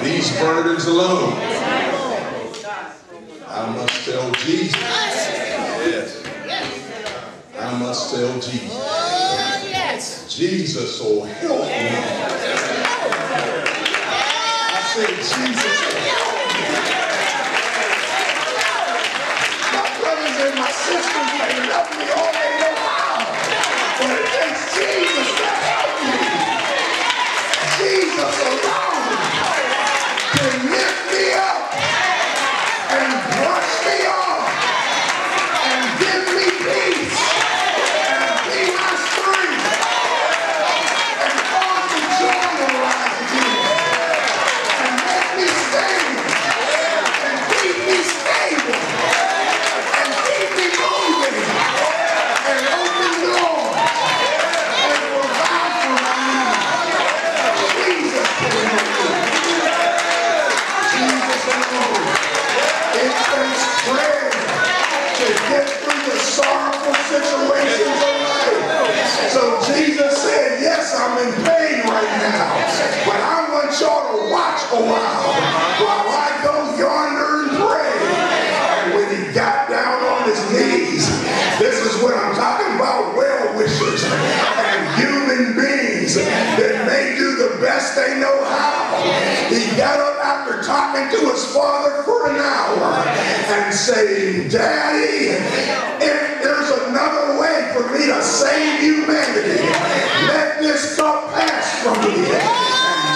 These burdens alone, I must tell Jesus. Yes. I must tell Jesus. Jesus will help me. I said, Jesus will help me. My brothers and my sisters may love me all they know how, but it takes Jesus to help me. Jesus alone can lift me up and brush me off and give me peace and be my strength and cause the joy to rise again and make me stand and keep me stable and keep me moving and open doors and provide for my needs. Jesus can help me. Jesus alone. It takes prayer to get through the sorrowful situations of life. So Jesus said, yes, I'm in pain right now, but I want y'all to watch a while I go yonder and pray. And when he got down on his knees, this is what I'm talking about, well-wishers and human beings that may do the best they know how. He got up after talking to his father for an hour and saying, Daddy, if there's another way for me to save humanity, let this cup pass from me. And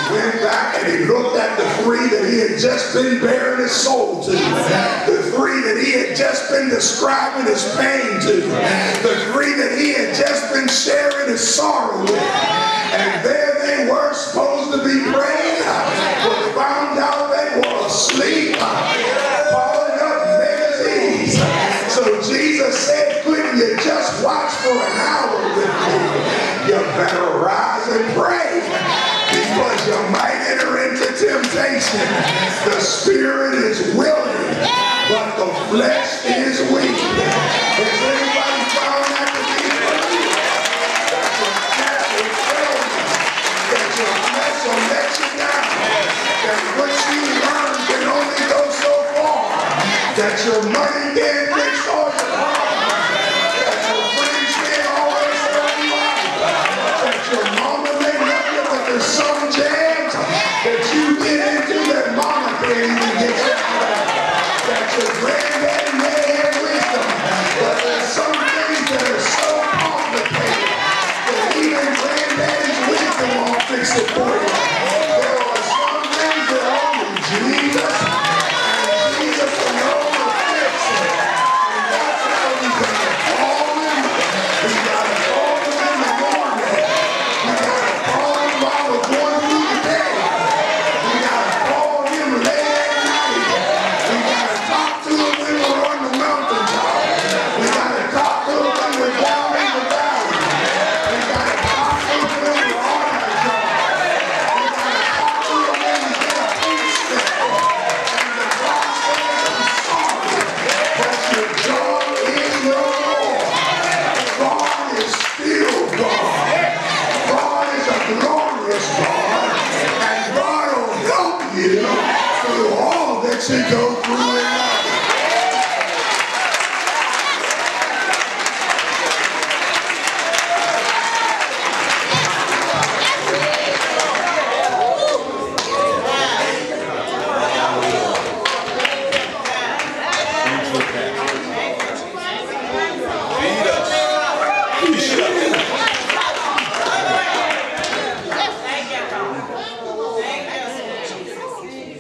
he went back and he looked at the three that he had just been bearing his soul to, the three that he had just been describing his pain to, the three that he had just been sharing his sorrow with. And there they were supposed to be praying, but found out they were asleep, falling up magazines. So Jesus said, couldn't you just watch for an hour with me? You better rise and pray, because you might enter into temptation. The spirit is willing, but the flesh is weak. Has anybody found that to be true? That your flesh will let you down. That what you learn can only go so far. That your money can't fix all your problems. That your friends can't always help you out. That your mama may love you, but there's some jams that you get into that mama can't even get you out of. That your granddaddy may have wisdom, but there's some things that are so complicated that even granddaddy's wisdom won't fix it for you. There are some things that only Jesus and Jesus alone will fix it. And that's how we gotta call him. We gotta call him in the morning. We gotta call him while we're going through the day. We gotta call him late at night. We gotta talk to him when we're on the mountaintop. We gotta talk to him when we're down in the valley. We gotta talk to him when we're on our job. We gotta talk to him when we get a peace step. And the God says, I'm sorry, but your joy is your Lord. God is still God. God is a glorious God. And God will help you through all that you go through in life.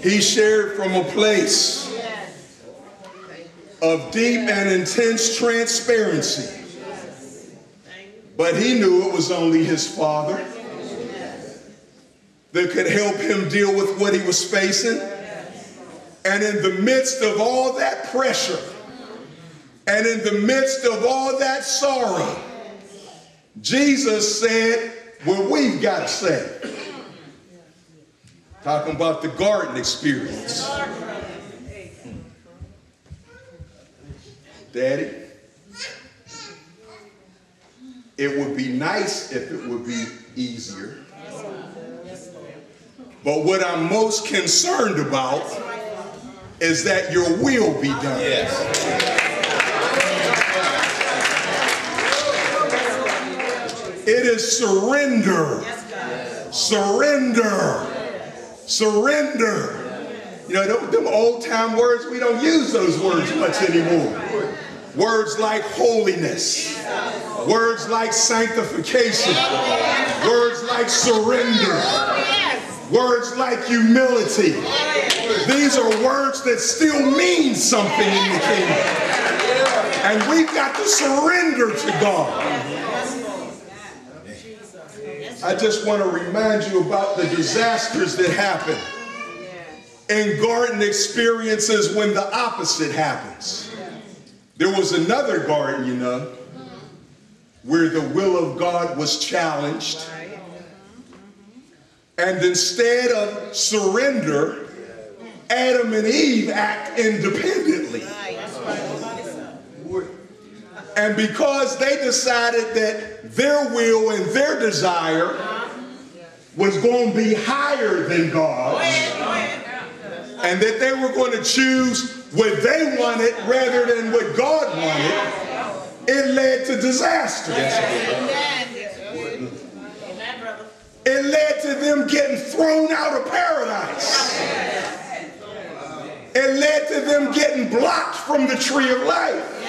He shared from a place of deep and intense transparency. But he knew it was only his Father that could help him deal with what he was facing. And in the midst of all that pressure, and in the midst of all that sorrow, Jesus said, well, we've got to say. Talking about the garden experience. Daddy, it would be nice if it would be easier. But what I'm most concerned about is that your will be done. Yes. It is surrender. Surrender. Surrender. You know, them old time words, we don't use those words much anymore. Words like holiness. Words like sanctification. Words like surrender. Words like humility. These are words that still mean something in the kingdom. And we've got to surrender to God. I just want to remind you about the disasters that happen in garden experiences when the opposite happens. There was another garden, you know, where the will of God was challenged. And instead of surrender, Adam and Eve act independently. And because they decided that their will and their desire was going to be higher than God's, and that they were going to choose what they wanted rather than what God wanted, it led to disaster. It led to them getting thrown out of paradise. It led to them getting blocked from the tree of life.